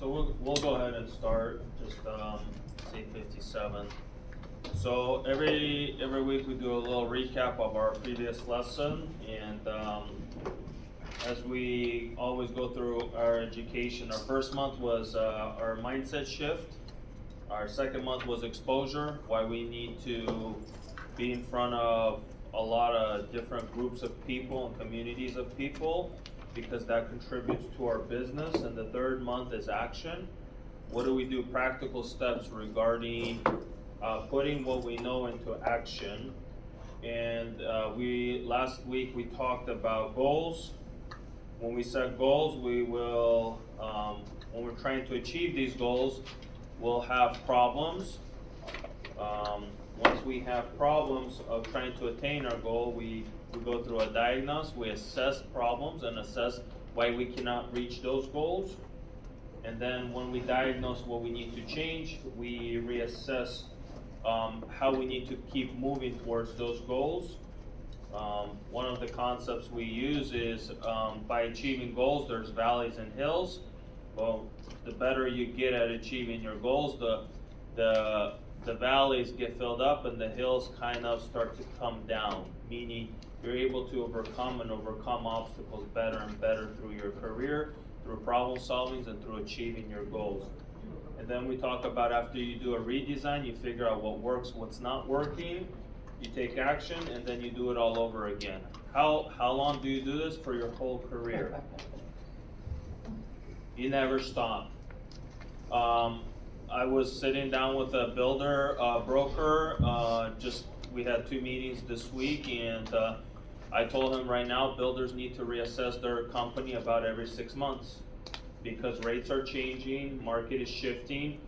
So we'll go ahead and start, just, say 57. So every week we do a little recap of our previous lesson, and, as we always go through our education, our first month was, our mindset shift. Our second month was exposure, why we need to be in front of a lot of different groups of people and communities of people, because that contributes to our business. And the third month is action. What do we do? Practical steps regarding putting what we know into action. And last week we talked about goals. When we set goals, we will, when we're trying to achieve these goals, we'll have problems. Once we have problems of trying to attain our goal, we go through a diagnosis, we assess problems and assess why we cannot reach those goals. And then when we diagnose what we need to change, we reassess how we need to keep moving towards those goals. One of the concepts we use is, by achieving goals, there's valleys and hills. Well, the better you get at achieving your goals, the valleys get filled up and the hills kind of start to come down, meaning you're able to overcome obstacles better and better through your career, through problem solving, and through achieving your goals. And then we talk about, after you do a redesign, you figure out what works, what's not working, you take action, and then you do it all over again. How long do you do this? For your whole career. You never stop. I was sitting down with a builder, broker, we had 2 meetings this week, and I told him right now builders need to reassess their company about every 6 months, because rates are changing, market is shifting.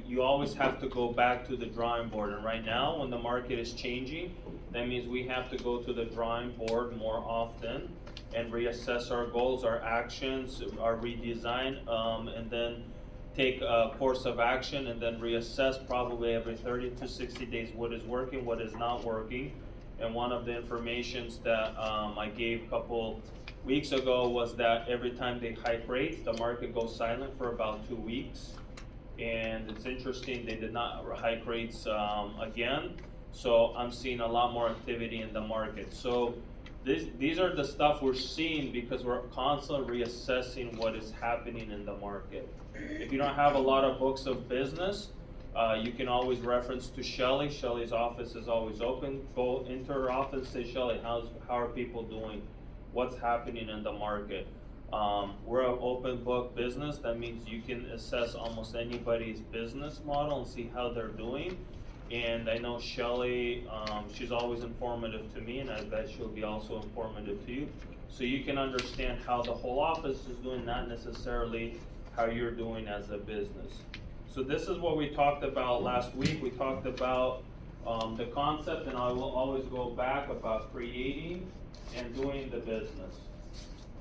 You always have to go back to the drawing board, and right now when the market is changing, that means we have to go to the drawing board more often and reassess our goals, our actions, our redesign, and then take a course of action, and then reassess probably every 30 to 60 days what is working, what is not working. And one of the informations that I gave a couple weeks ago was that every time they hike rates, the market goes silent for about 2 weeks. And it's interesting, they did not hike rates again, so I'm seeing a lot more activity in the market. So these are the stuff we're seeing because we're constantly reassessing what is happening in the market. If you don't have a lot of books of business, you can always reference to Shelly. Shelly's office is always open. Go into her office, say, Shelly, how are people doing? What's happening in the market? We're an open book business. That means you can assess almost anybody's business model and see how they're doing. And I know Shelly, she's always informative to me, and I bet she'll be also informative to you. So you can understand how the whole office is doing, not necessarily how you're doing as a business. So this is what we talked about last week. We talked about the concept, and I will always go back, about creating and doing the business.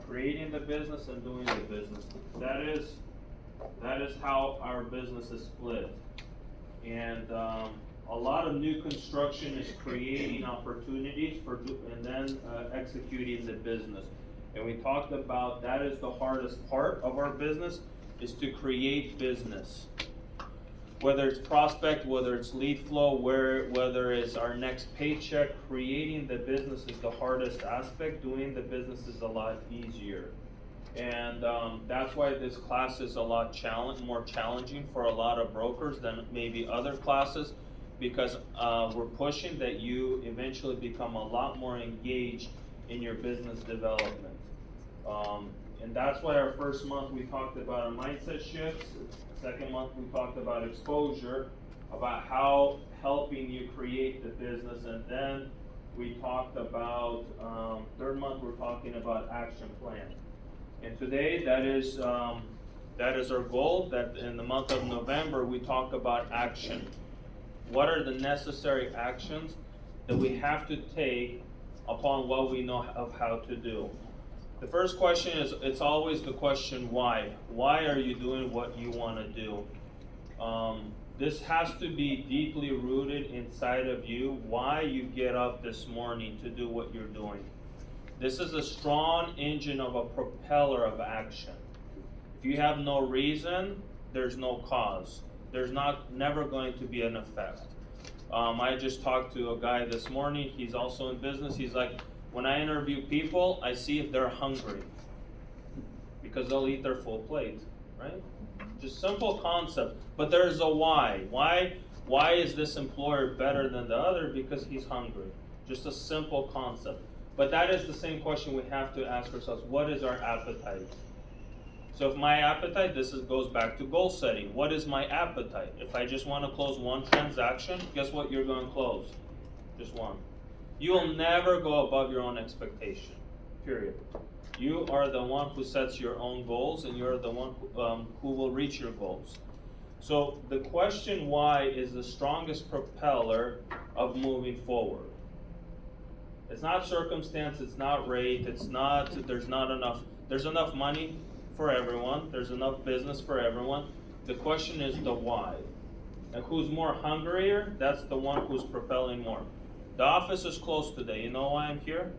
Creating the business and doing the business. That is how our business is split. And a lot of new construction is creating opportunities and then executing the business. And we talked about that is the hardest part of our business, is to create business. Whether it's prospect, whether it's lead flow, whether it's our next paycheck, creating the business is the hardest aspect. Doing the business is a lot easier. And that's why this class is a lot more challenging for a lot of brokers than maybe other classes, because we're pushing that you eventually become a lot more engaged in your business development. And that's why our first month we talked about a mindset shifts. Second month we talked about exposure, about how helping you create the business, and then we talked about, third month we're talking about action plan. And today that is our goal, that in the month of November we talk about action. What are the necessary actions that we have to take upon what we know of how to do? The first question is, it's always the question why. Why are you doing what you want to do? This has to be deeply rooted inside of you, why you get up this morning to do what you're doing. This is a strong engine of a propeller of action. If you have no reason, there's no cause. There's never going to be an effect. I just talked to a guy this morning, he's also in business, he's like, when I interview people, I see if they're hungry. Because they'll eat their full plate, right? Just simple concept, but there's a why. Why is this employer better than the other? Because he's hungry. Just a simple concept. But that is the same question we have to ask ourselves. What is our appetite? So if my appetite, goes back to goal setting. What is my appetite? If I just want to close one transaction, guess what you're going to close? Just one. You will never go above your own expectation, period. You are the one who sets your own goals, and you're the one who will reach your goals. So the question why is the strongest propeller of moving forward. It's not circumstance, it's not rate, there's enough money for everyone, there's enough business for everyone. The question is the why. And who's more hungrier? That's the one who's propelling more. The office is closed today. You know why I'm here?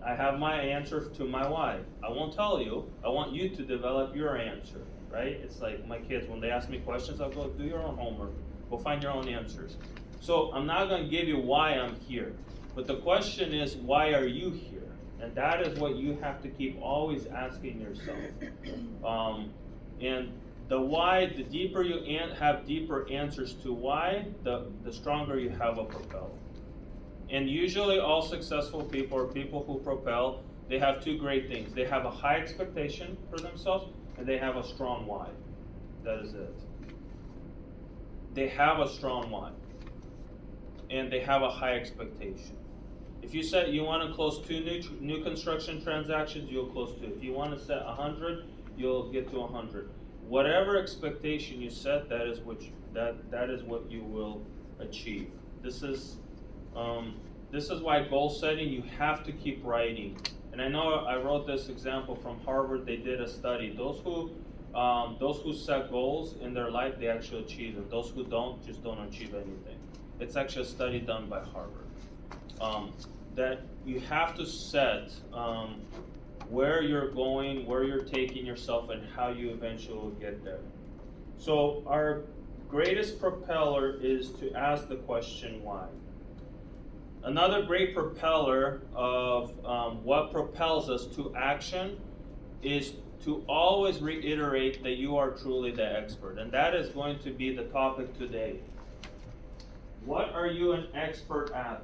I have my answer to my why. I won't tell you. I want you to develop your answer, right? It's like my kids, when they ask me questions, I'll go, do your own homework. Go find your own answers. So I'm not going to give you why I'm here. But the question is, why are you here? And that is what you have to keep always asking yourself. And the why, the deeper you have deeper answers to why, the stronger you have a propel. And usually all successful people or people who propel, they have two great things. They have a high expectation for themselves, and they have a strong why. That is it. They have a strong why. And they have a high expectation. If you said you want to close 2 new construction transactions, you'll close 2. If you want to set 100, you'll get to 100. Whatever expectation you set, that is what you will achieve. This is why goal setting, you have to keep writing. And I know I wrote this example from Harvard. They did a study. Those who set goals in their life, they actually achieve them. Those who don't, just don't achieve anything. It's actually a study done by Harvard. That you have to set where you're going, where you're taking yourself, and how you eventually will get there. So our greatest propeller is to ask the question why. Another great propeller of what propels us to action is to always reiterate that you are truly the expert. And that is going to be the topic today. What are you an expert at?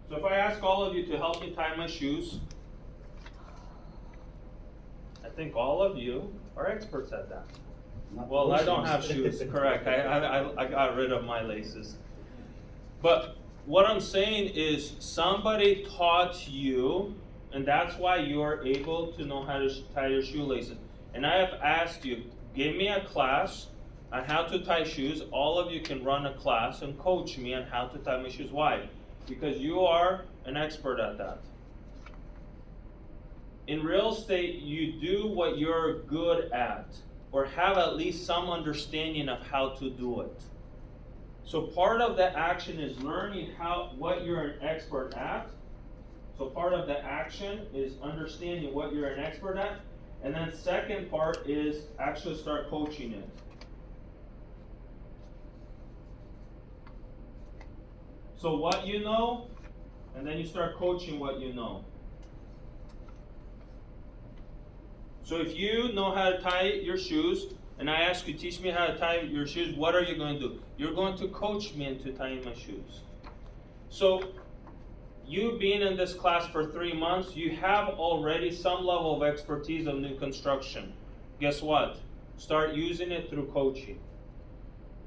So if I ask all of you to help me tie my shoes, I think all of you are experts at that. Well, I don't have shoes, correct. I got rid of my laces. But what I'm saying is somebody taught you, and that's why you are able to know how to tie your shoelaces. And I have asked you, give me a class on how to tie shoes. All of you can run a class and coach me on how to tie my shoes. Why? Because you are an expert at that. In real estate, you do what you're good at, or have at least some understanding of how to do it. So part of the action is learning what you're an expert at. So part of the action is understanding what you're an expert at. And then second part is actually start coaching it. So what you know, and then you start coaching what you know. So if you know how to tie your shoes, and I ask you, teach me how to tie your shoes, what are you going to do? You're going to coach me into tying my shoes. So you being in this class for 3 months, you have already some level of expertise of new construction. Guess what? Start using it through coaching.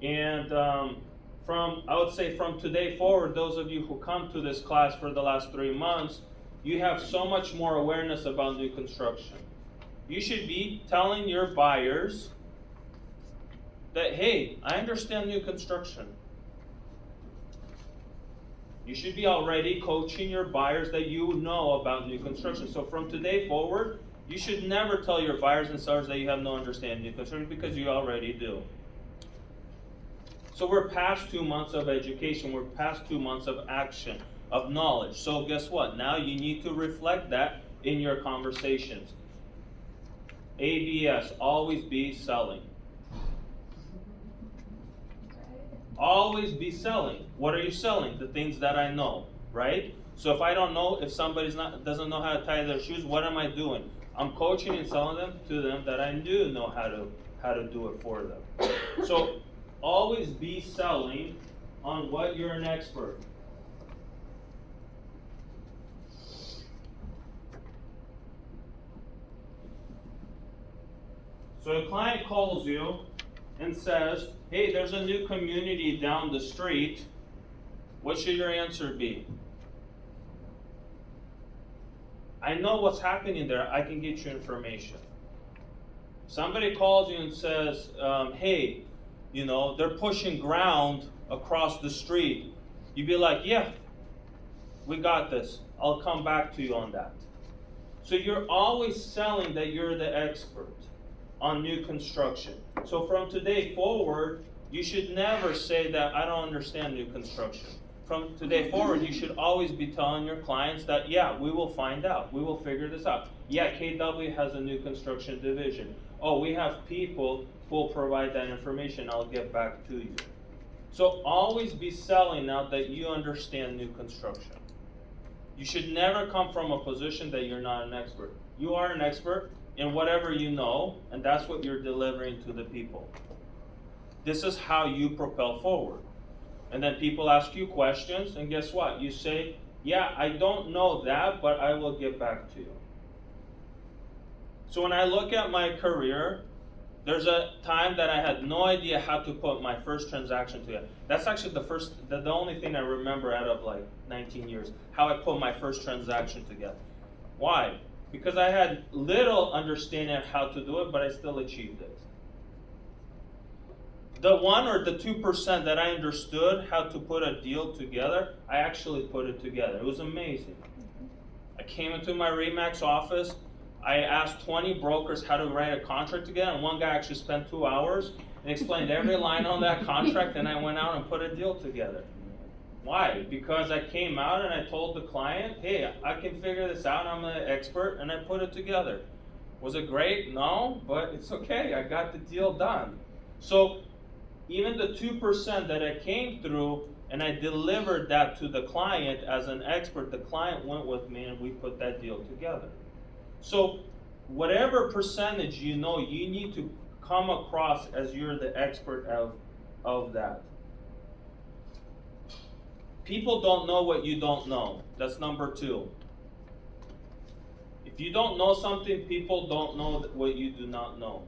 And I would say from today forward, those of you who come to this class for the last 3 months, you have so much more awareness about new construction. You should be telling your buyers that, hey, I understand new construction. You should be already coaching your buyers that you know about new construction. So from today forward, you should never tell your buyers and sellers that you have no understanding of new construction, because you already do. So we're past 2 months of education. We're past 2 months of action. of knowledge. So guess what? Now you need to reflect that in your conversations. ABS, always be selling. Always be selling. What are you selling? The things that I know, right? So if I don't know, if somebody's doesn't know how to tie their shoes, what am I doing? I'm coaching and selling them to them that I do know how to do it for them. So always be selling on what you're an expert. So a client calls you and says, hey, there's a new community down the street. What should your answer be? I know what's happening there. I can get you information. Somebody calls you and says, hey, they're pushing ground across the street. You'd be like, yeah, we got this. I'll come back to you on that. So you're always selling that you're the expert on new construction. So from today forward, you should never say that I don't understand new construction. From today forward, you should always be telling your clients that, yeah, we will find out. We will figure this out. Yeah, KW has a new construction division. Oh, we have people who will provide that information. I'll get back to you. So always be selling now that you understand new construction. You should never come from a position that you're not an expert. You are an expert in whatever you know, and that's what you're delivering to the people. This is how you propel forward. And then people ask you questions, and guess what? You say, yeah, I don't know that, but I will get back to you. So when I look at my career, there's a time that I had no idea how to put my first transaction together. That's actually the only thing I remember out of like 19 years, how I put my first transaction together. Why? Because I had little understanding of how to do it, but I still achieved it. The 1 or the 2% that I understood how to put a deal together, I actually put it together. It was amazing. I came into my RE/MAX office. I asked 20 brokers how to write a contract together, and one guy actually spent 2 hours and explained every line on that contract, and I went out and put a deal together. Why? Because I came out and I told the client, hey, I can figure this out, I'm an expert, and I put it together. Was it great? No, but it's okay, I got the deal done. So even the 2% that I came through and I delivered that to the client as an expert, the client went with me and we put that deal together. So whatever percentage you know, you need to come across as you're the expert of that. People don't know what you don't know. That's number 2. If you don't know something, people don't know what you do not know.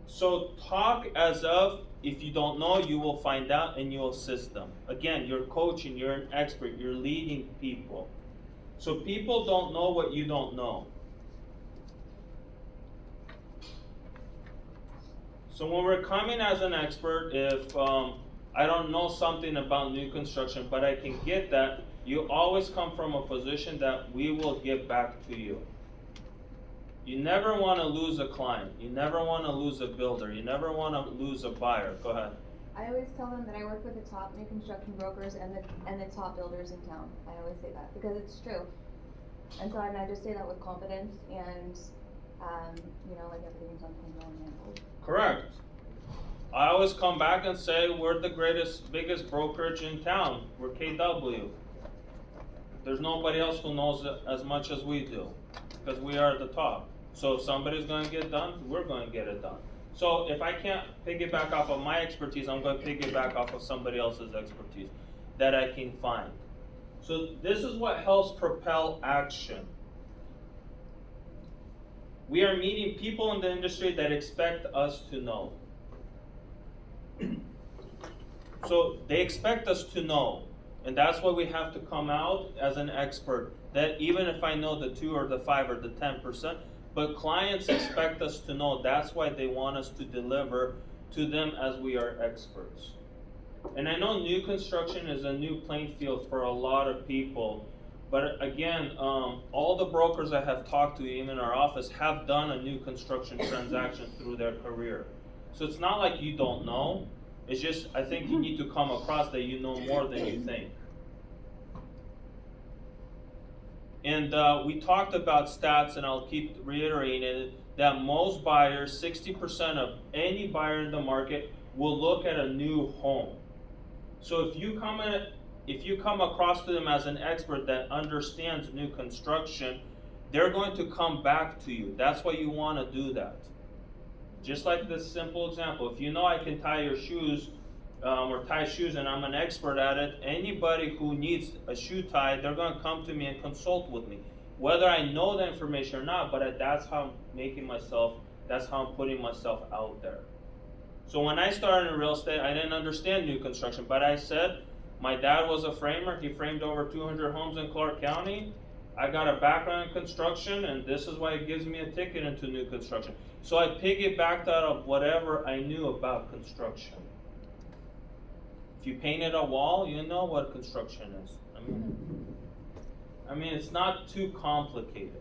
So talk as of, if you don't know, you will find out and you'll assist them. Again, you're coaching, you're an expert, you're leading people. So people don't know what you don't know. So when we're coming as an expert, if I don't know something about new construction, but I can get that, you always come from a position that we will get back to you. You never want to lose a client. You never want to lose a builder. You never want to lose a buyer. Go ahead. I always tell them that I work with the top new construction brokers and the top builders in town. I always say that because it's true. And so I just say that with confidence and, like everything's on control and handled. Correct. I always come back and say we're the biggest brokerage in town. We're KW. There's nobody else who knows it as much as we do because we are at the top. So if somebody's going to get done, we're going to get it done. So if I can't piggyback off of my expertise, I'm going to piggyback off of somebody else's expertise that I can find. So this is what helps propel action. We are meeting people in the industry that expect us to know. So they expect us to know. And that's why we have to come out as an expert. That even if I know the 2 or the 5 or the 10%, but clients expect us to know. That's why they want us to deliver to them as we are experts. And I know new construction is a new playing field for a lot of people. But again, all the brokers I have talked to, even in our office, have done a new construction transaction through their career. So it's not like you don't know. It's just, I think you need to come across that you know more than you think. And we talked about stats, and I'll keep reiterating it, that most buyers, 60% of any buyer in the market, will look at a new home. So if you come across to them as an expert that understands new construction, they're going to come back to you. That's why you want to do that. Just like this simple example, if you know I can tie your shoes, or tie shoes, and I'm an expert at it, anybody who needs a shoe tie, they're going to come to me and consult with me. Whether I know the information or not, but that's how I'm putting myself out there. So when I started in real estate, I didn't understand new construction, but I said, my dad was a framer, he framed over 200 homes in Clark County. I got a background in construction, and this is why it gives me a ticket into new construction. So I piggybacked out of whatever I knew about construction. If you painted a wall, you know what construction is. I mean, it's not too complicated.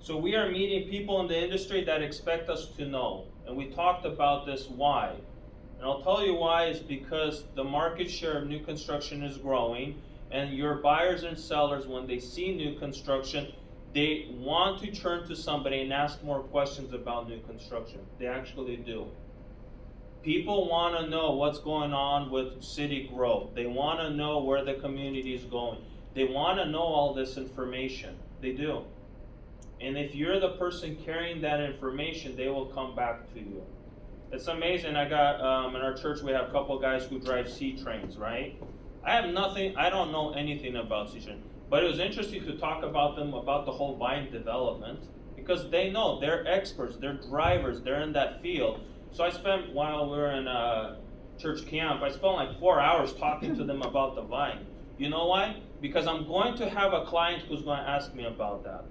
So we are meeting people in the industry that expect us to know. And we talked about this why. And I'll tell you why is because the market share of new construction is growing, and your buyers and sellers, when they see new construction, they want to turn to somebody and ask more questions about new construction. They actually do. People want to know what's going on with city growth. They want to know where the community is going. They want to know all this information. They do. And if you're the person carrying that information, they will come back to you. It's amazing. I got, in our church, we have a couple guys who drive C trains, right? I don't know anything about C trains. But it was interesting to talk about them, about the whole vine development, because they know, they're experts, they're drivers, they're in that field. So I spent, while we were in church camp, I spent like 4 hours talking to them about the vine. You know why? Because I'm going to have a client who's going to ask me about that.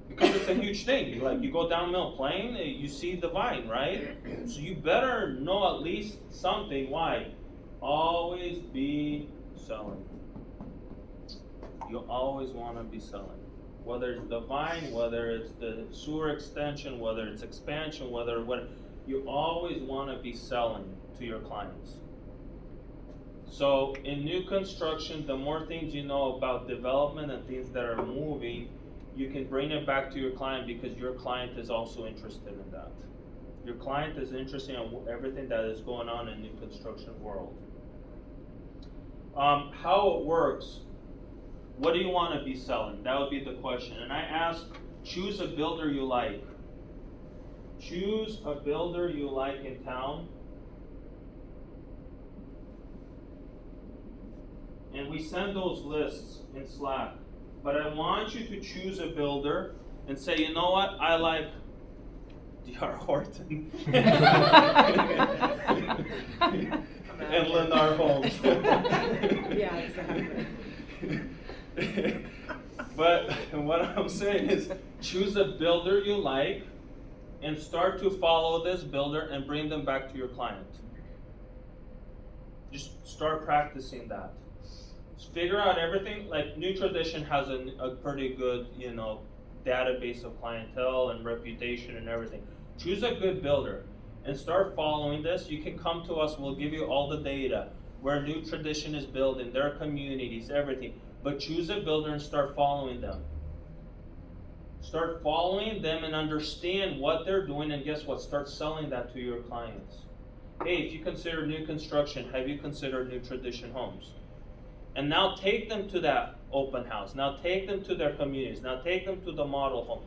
Because it's a huge thing. Like, you go down Mill Plain, you see the vine, right? So you better know at least something. Why? Always be selling. You always want to be selling. Whether it's the vine, whether it's the sewer extension, whether it's expansion, what, you always want to be selling to your clients. So in new construction, the more things you know about development and things that are moving, you can bring it back to your client, because your client is also interested in that. Your client is interested in everything that is going on in the new construction world. How it works, what do you want to be selling? That would be the question. And I ask, choose a builder you like. Choose a builder you like in town. And we send those lists in Slack. But I want you to choose a builder and say, you know what, I like D.R. Horton and Lennar Homes. Yeah, exactly. But what I'm saying is, choose a builder you like and start to follow this builder and bring them back to your client. Just start practicing that. Figure out everything. Like, New Tradition has a pretty good, database of clientele and reputation and everything. Choose a good builder and start following this. You can come to us, we'll give you all the data, where New Tradition is building, their communities, everything. But choose a builder and start following them. Start following them and understand what they're doing, and guess what? Start selling that to your clients. Hey, if you consider new construction, have you considered New Tradition Homes? And now take them to that open house. Now take them to their communities. Now take them to the model home.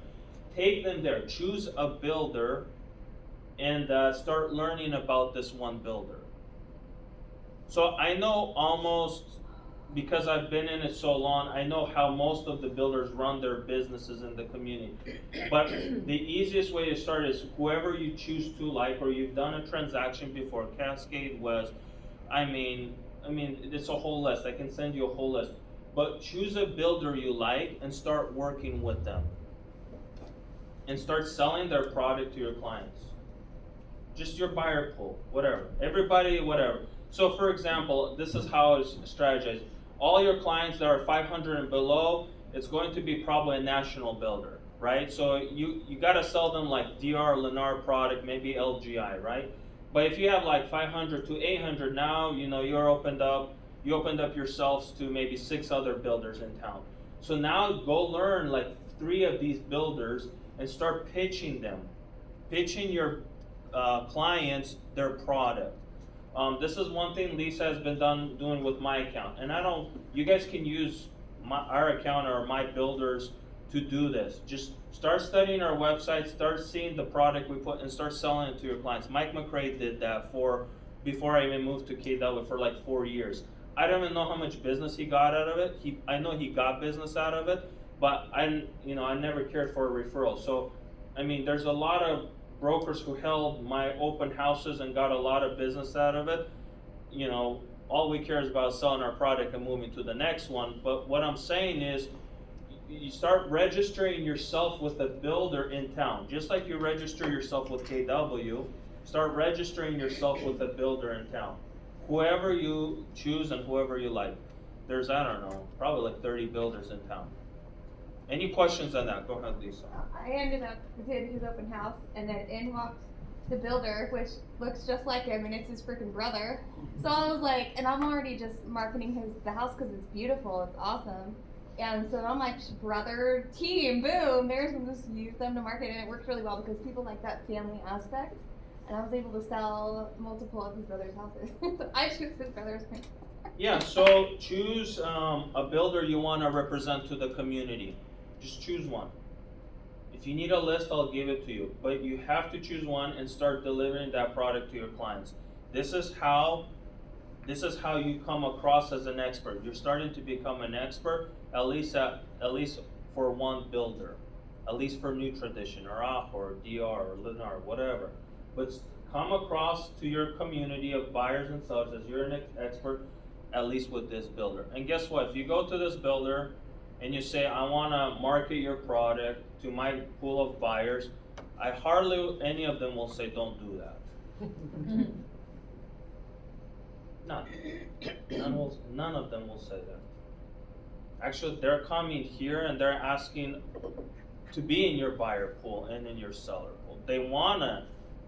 Take them there. Choose a builder and start learning about this one builder. So I know almost, because I've been in it so long, I know how most of the builders run their businesses in the community. But the easiest way to start is whoever you choose to like, or you've done a transaction before, Cascade West, I mean, it's a whole list. I can send you a whole list. But choose a builder you like and start working with them. And start selling their product to your clients. Just your buyer pool, whatever. Everybody, whatever. So for example, this is how it's strategized. All your clients that are 500 and below, it's going to be probably a national builder. right? So you gotta sell them like DR, Lennar product, maybe LGI, right? But if you have like 500 to 800 now, you opened up yourselves to maybe 6 other builders in town. So now go learn like 3 of these builders and start pitching them, pitching your clients their product. This is one thing Lisa has been doing with my account, and you guys can use our account or my builders to do this. Just start studying our website, start seeing the product we put, and start selling it to your clients. Mike McRae did that before I even moved to KW for like 4 years. I don't even know how much business he got out of it. I know he got business out of it, but I never cared for a referral. So, I mean, there's a lot of brokers who held my open houses and got a lot of business out of it. All we care is about selling our product and moving to the next one. But what I'm saying is, you start registering yourself with a builder in town. Just like you register yourself with KW, start registering yourself with a builder in town. Whoever you choose and whoever you like. There's, I don't know, probably like 30 builders in town. Any questions on that? Go ahead, Lisa. I ended up did his open house, and then in walked the builder, which looks just like him, and it's his freaking brother. So I was like, and I'm already just marketing the house because it's beautiful, it's awesome. And so I'm like, brother team, boom, there's just use them to market, and it worked really well because people like that family aspect. And I was able to sell multiple of his brother's houses. So I choose his brother's. Yeah, so choose a builder you want to represent to the community. Just choose one. If you need a list, I'll give it to you. But you have to choose one and start delivering that product to your clients. This is how you come across as an expert. You're starting to become an expert, at least for one builder, at least for New Tradition or AF or DR or Lennar, whatever. But come across to your community of buyers and sellers as you're an expert, at least with this builder. And guess what? If you go to this builder and you say, I want to market your product to my pool of buyers, hardly any of them will say, don't do that. None of them will say that. Actually, they're coming here and they're asking to be in your buyer pool and in your seller pool. They want to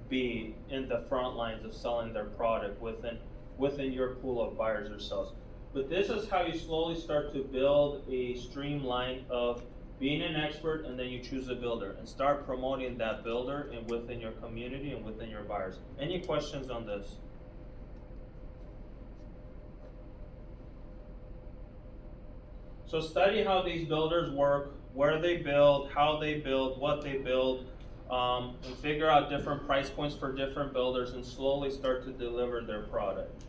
be in the front lines of selling their product within your pool of buyers or sellers. But this is how you slowly start to build a streamline of being an expert, and then you choose a builder and start promoting that builder within your community and within your buyers. Any questions on this? So study how these builders work, where they build, how they build, what they build, and figure out different price points for different builders and slowly start to deliver their product.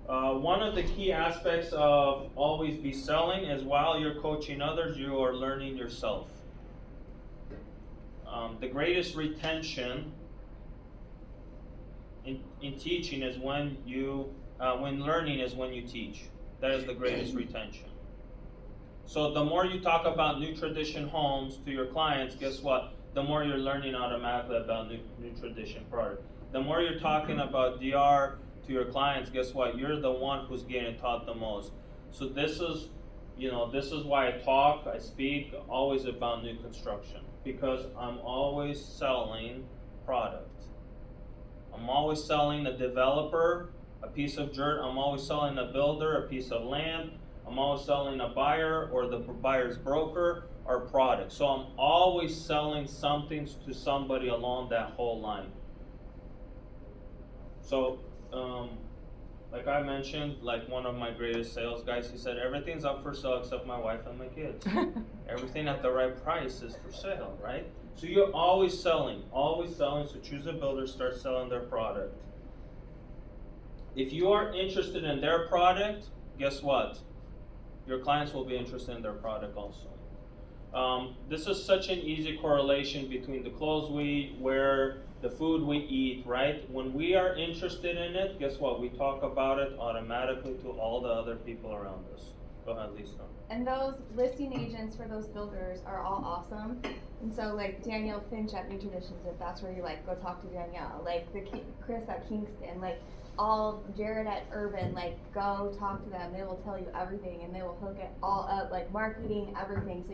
One of the key aspects of always be selling is while you're coaching others, you are learning yourself. The greatest retention in teaching is when learning is when you teach. That is the greatest retention. So the more you talk about New Tradition homes to your clients, guess what? The more you're learning automatically about New Tradition product. The more you're talking about DR to your clients, guess what? You're the one who's getting taught the most. So this is why I speak always about new construction, because I'm always selling product. I'm always selling a developer a piece of dirt. I'm always selling a builder a piece of land. I'm always selling a buyer or the buyer's broker or product. So I'm always selling something to somebody along that whole line. So, like I mentioned, like one of my greatest sales guys, he said, everything's up for sale except my wife and my kids. Everything at the right price is for sale, right? So you're always selling, so choose a builder, start selling their product. If you are interested in their product, guess what? Your clients will be interested in their product also. This is such an easy correlation between the clothes we wear, the food we eat, right? When we are interested in it, guess what? We talk about it automatically to all the other people around us. Go ahead, Lisa. And those listing agents for those builders are all awesome. And so like Danielle Finch at New Traditions, if that's where you like, go talk to Danielle. Like Chris at Kingston, like Jared at Urban, like go talk to them. They will tell you everything and they will hook it all up, like marketing, everything. So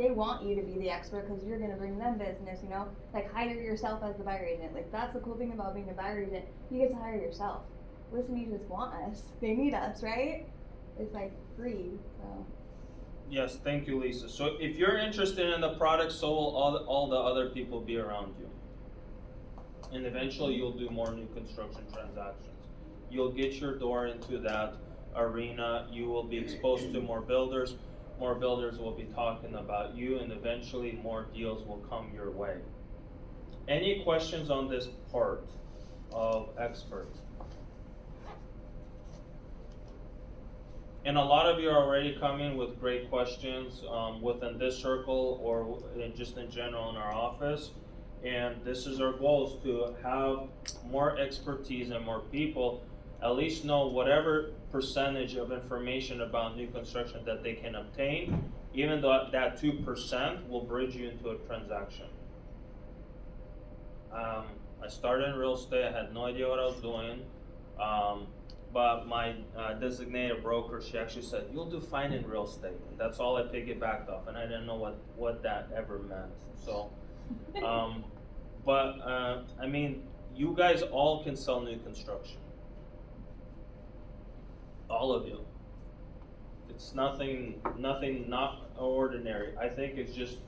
they want you to be the expert because you're gonna bring them business, you know? Like hire yourself as the buyer agent. Like that's the cool thing about being a buyer agent. You get to hire yourself. Listen, you just want us. They need us, right? It's like free, so. Yes, thank you, Lisa. So if you're interested in the product, so will all the other people be around you. And eventually you'll do more new construction transactions. You'll get your door into that arena, you will be exposed to more builders will be talking about you, and eventually more deals will come your way. Any questions on this part of expert? And a lot of you are already coming with great questions within this circle or just in general in our office. And this is our goal, is to have more expertise and more people at least know whatever percentage of information about new construction that they can obtain, even though that 2% will bridge you into a transaction. I started in real estate, I had no idea what I was doing. But my designated broker, she actually said, "You'll do fine in real estate." And that's all I piggybacked off, and I didn't know what that ever meant. So, I mean, you guys all can sell new construction. All of you. It's nothing not ordinary. I think it's just,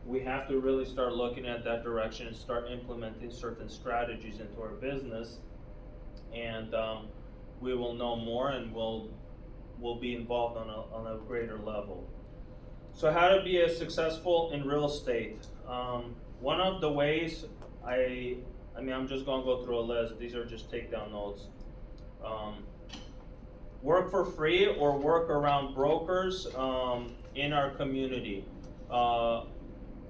we have to really start looking at that direction and start implementing certain strategies into our business. And, we will know more and we'll be involved on a greater level. So how to be successful in real estate? One of the ways, I mean, I'm just gonna go through a list. These are just takedown notes. Work for free or work around brokers in our community.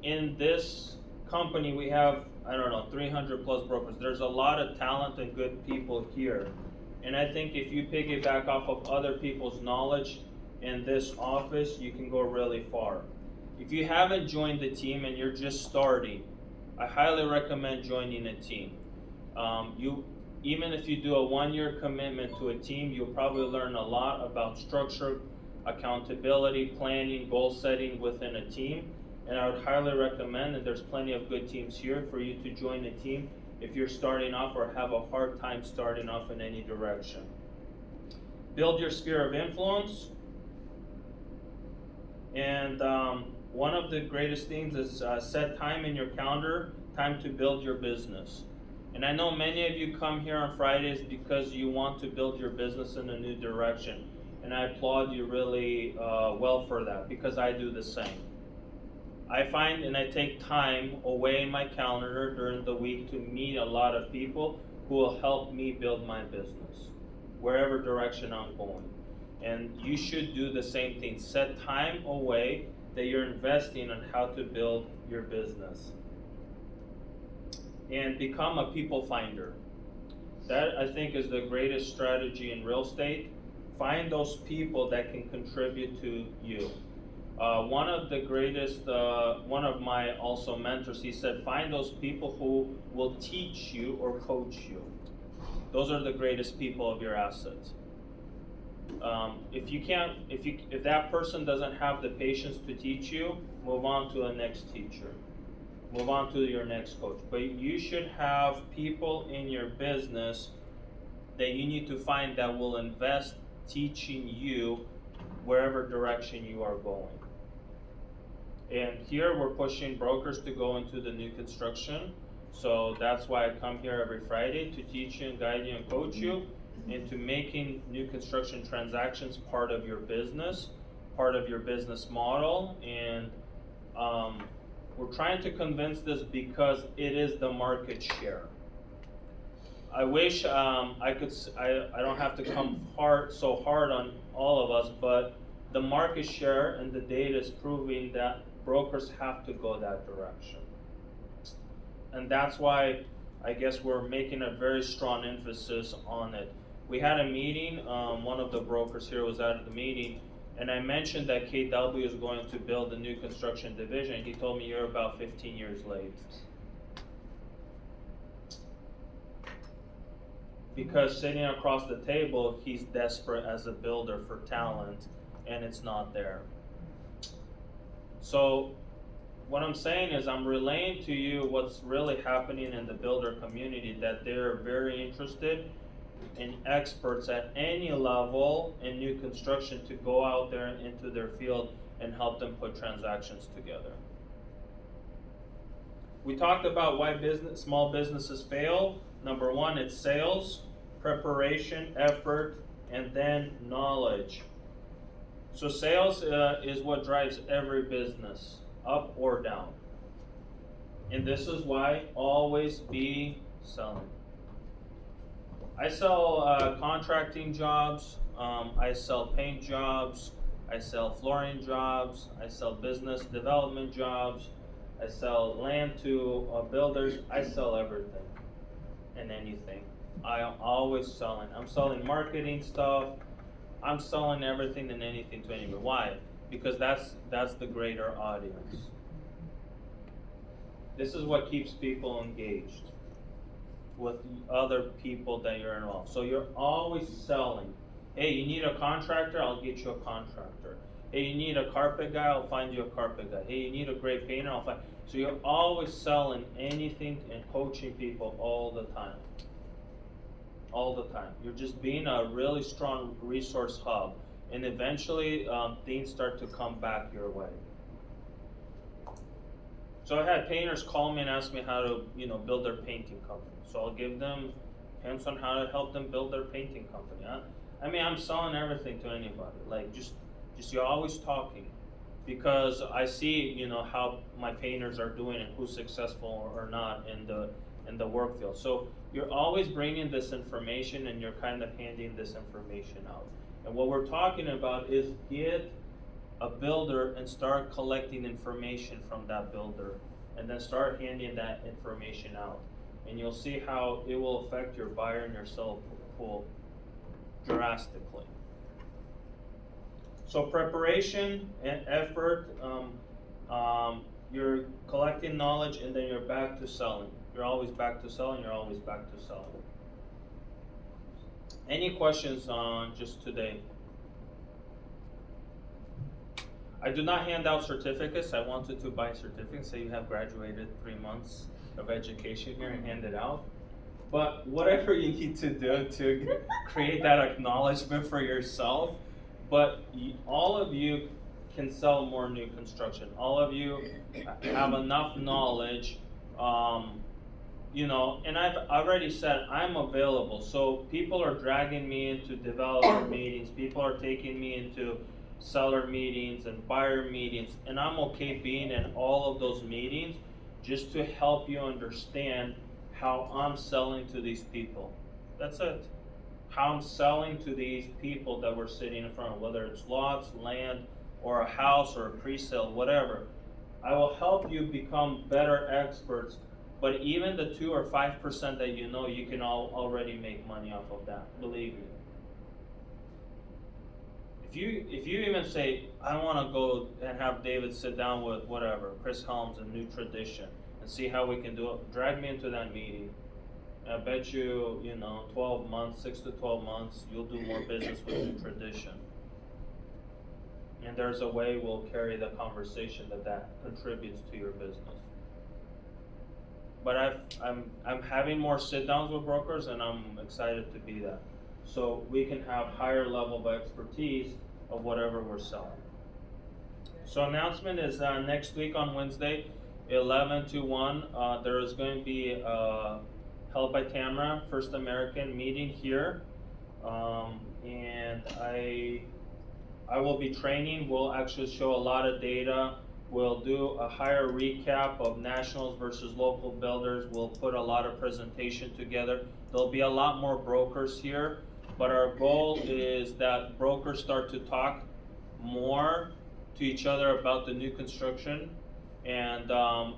In this company, we have, I don't know, 300 plus brokers. There's a lot of talent and good people here. And I think if you piggyback off of other people's knowledge in this office, you can go really far. If you haven't joined the team and you're just starting, I highly recommend joining a team. Even if you do a 1-year commitment to a team, you'll probably learn a lot about structure, accountability, planning, goal setting within a team. And I would highly recommend, and there's plenty of good teams here, for you to join a team if you're starting off or have a hard time starting off in any direction. Build your sphere of influence. And one of the greatest things is set time in your calendar, time to build your business. And I know many of you come here on Fridays because you want to build your business in a new direction. And I applaud you really well for that, because I do the same. I find, and I take time away in my calendar during the week to meet a lot of people who will help me build my business, wherever direction I'm going. And you should do the same thing. Set time away that you're investing on how to build your business. And become a people finder. That, I think, is the greatest strategy in real estate. Find those people that can contribute to you. One of the greatest, one of my also mentors, he said, find those people who will teach you or coach you. Those are the greatest people of your assets. If that person doesn't have the patience to teach you, move on to the next teacher. Move on to your next coach. But you should have people in your business that you need to find that will invest teaching you wherever direction you are going. And here we're pushing brokers to go into the new construction. So that's why I come here every Friday, to teach you and guide you and coach you into making new construction transactions part of your business model. And we're trying to convince this because it is the market share. I wish I don't have to come so hard on all of us, but the market share and the data is proving that brokers have to go that direction. And that's why I guess we're making a very strong emphasis on it. We had a meeting, one of the brokers here was at the meeting, and I mentioned that KW is going to build a new construction division. He told me, you're about 15 years late. Because sitting across the table, he's desperate as a builder for talent, and it's not there. So what I'm saying is I'm relaying to you what's really happening in the builder community, that they're very interested in experts at any level in new construction to go out there and into their field and help them put transactions together. We talked about why small businesses fail. Number one, it's sales, preparation, effort, and then knowledge. So sales is what drives every business, up or down. And this is why always be selling. I sell contracting jobs, I sell paint jobs, I sell flooring jobs, I sell business development jobs, I sell land to builders, I sell everything and anything. I'm always selling. I'm selling marketing stuff, I'm selling everything and anything to anyone. Why? Because that's the greater audience. This is what keeps people engaged with other people that you're involved. So you're always selling. Hey, you need a contractor, I'll get you a contractor. Hey, you need a carpet guy, I'll find you a carpet guy. Hey, you need a great painter, I'll find. So you're always selling anything and coaching people all the time. All the time. You're just being a really strong resource hub, and eventually things start to come back your way. So I had painters call me and ask me how to, build their painting company. So I'll give them hints on how to help them build their painting company. I mean, I'm selling everything to anybody. Like, just you're always talking, because I see, how my painters are doing and who's successful or not in the work field. So you're always bringing this information and you're kind of handing this information out. And what we're talking about is get a builder and start collecting information from that builder, and then start handing that information out. And you'll see how it will affect your buyer and your seller pool drastically. So preparation and effort, you're collecting knowledge and then you're back to selling. You're always back to selling, you're always back to selling. Any questions on just today? I do not hand out certificates. I wanted to buy certificates, say you have graduated 3 months of education here, and hand it out. But whatever you need to do to create that acknowledgement for yourself, but all of you can sell more new construction. All of you have enough knowledge, and I've already said I'm available. So people are dragging me into developer meetings, people are taking me into seller meetings and buyer meetings, and I'm okay being in all of those meetings just to help you understand how I'm selling to these people. That's it. How I'm selling to these people that we're sitting in front of, whether it's lots, land, or a house, or a pre-sale, whatever. I will help you become better experts, but even the 2 or 5% that you can already make money off of that, believe me. If you even say, I want to go and have David sit down with whatever, Chris Helms and New Tradition, and see how we can do it, drag me into that meeting. I bet you, 12 months, 6 to 12 months, you'll do more business with New Tradition. And there's a way we'll carry the conversation that contributes to your business. But I'm having more sit downs with brokers, and I'm excited to be that. So we can have higher level of expertise of whatever we're selling. So announcement is next week on Wednesday, 11 to 1. There is going to be Held by Tamara, First American meeting here. And I will be training. We'll actually show a lot of data. We'll do a higher recap of nationals versus local builders. We'll put a lot of presentation together. There'll be a lot more brokers here, but our goal is that brokers start to talk more to each other about the new construction and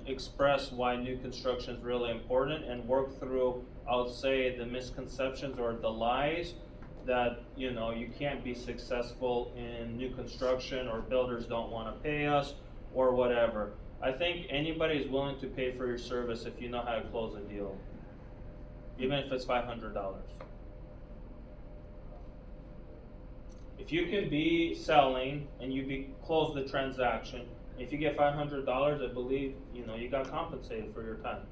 express why new construction is really important, and work through, I would say, the misconceptions or the lies that you can't be successful in new construction, or builders don't want to pay us, or whatever. I think anybody is willing to pay for your service if you know how to close a deal, even if it's $500. If you can be selling and close the transaction, If you get $500, I believe, you know, you got compensated for your time.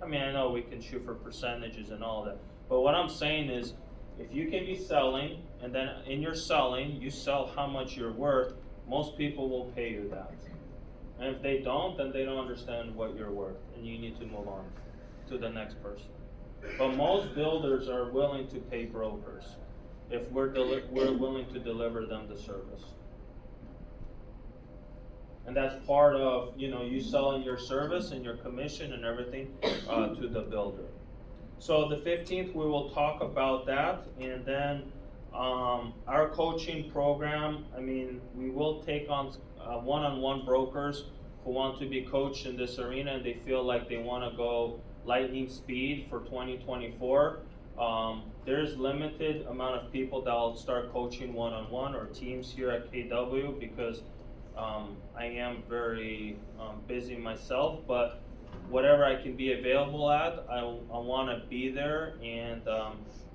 I mean, I know we can shoot for percentages and all that, but what I'm saying is, if you can be selling, and then in your selling, you sell how much you're worth, most people will pay you that. And if they don't, then they don't understand what you're worth, and you need to move on to the next person. But most builders are willing to pay brokers if we're willing to deliver them the service. And that's part of, you know, you selling your service and your commission and everything to the builder. So the 15th, we will talk about that, and then our coaching program, I mean, we will take on one-on-one brokers who want to be coached in this arena and they feel like they want to go lightning speed for 2024. There's limited amount of people that will start coaching one-on-one or teams here at KW because I am very busy myself, but whatever I can be available at, I want to be there and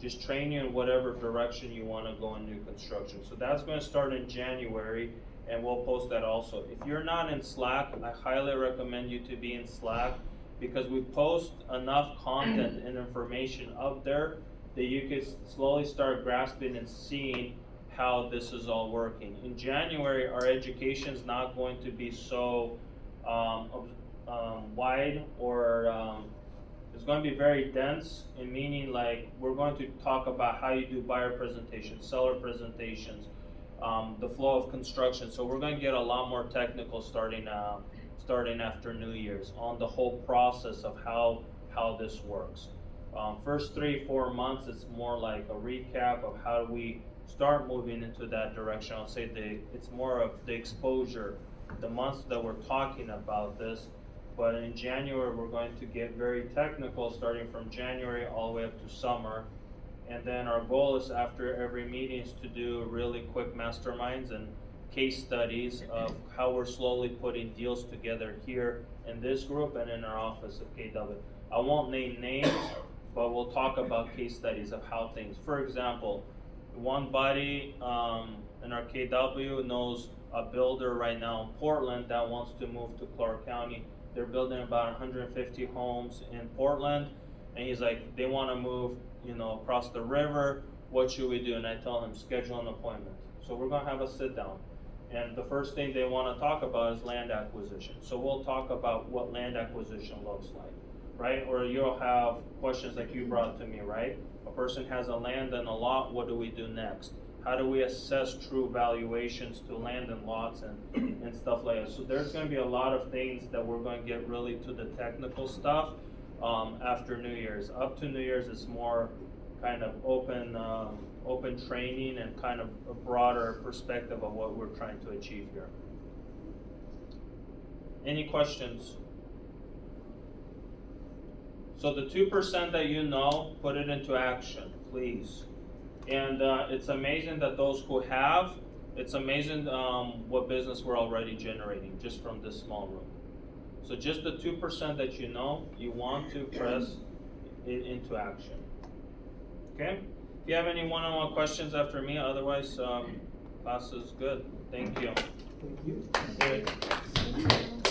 just train you in whatever direction you want to go in new construction. So that's going to start in January, and we'll post that also. If you're not in Slack, I highly recommend you to be in Slack because we post enough content and information up there that you can slowly start grasping and seeing how this is all working. In January, our education is not going to be so wide or it's going to be very dense, in meaning like we're going to talk about how you do buyer presentations, seller presentations, the flow of construction. So we're going to get a lot more technical starting after New Year's on the whole process of how this works. First 3-4 months, it's more like a recap of how do we start moving into that direction. I'll say it's more of the exposure, the months that we're talking about this. But in January, we're going to get very technical, starting from January all the way up to summer. And then our goal is after every meeting is to do really quick masterminds and case studies of how we're slowly putting deals together here in this group and in our office at KW. I won't name names, but we'll talk about case studies of how things, for example, one buddy in our KW knows a builder right now in Portland that wants to move to Clark County. They're building about 150 homes in Portland, and he's like, they want to move, you know, across the river. What should we do? And I tell him, schedule an appointment. So we're gonna have a sit down, and the first thing they want to talk about is land acquisition. So we'll talk about what land acquisition looks like, right? Or you'll have questions like you brought to me, right? A person has a land and a lot. What do we do next? How do we assess true valuations to land and lots and stuff like that? So there's going to be a lot of things that we're going to get really to the technical stuff after New Year's. Up to New Year's, it's more kind of open training and kind of a broader perspective of what we're trying to achieve here. Any questions? So the 2% that you know, put it into action, please. And it's amazing that those who have, it's amazing what business we're already generating just from this small room. So just the 2% that you know, you want to press it into action. Okay? If you have any one-on-one questions after me, otherwise class is good. Thank you. Thank you. Okay.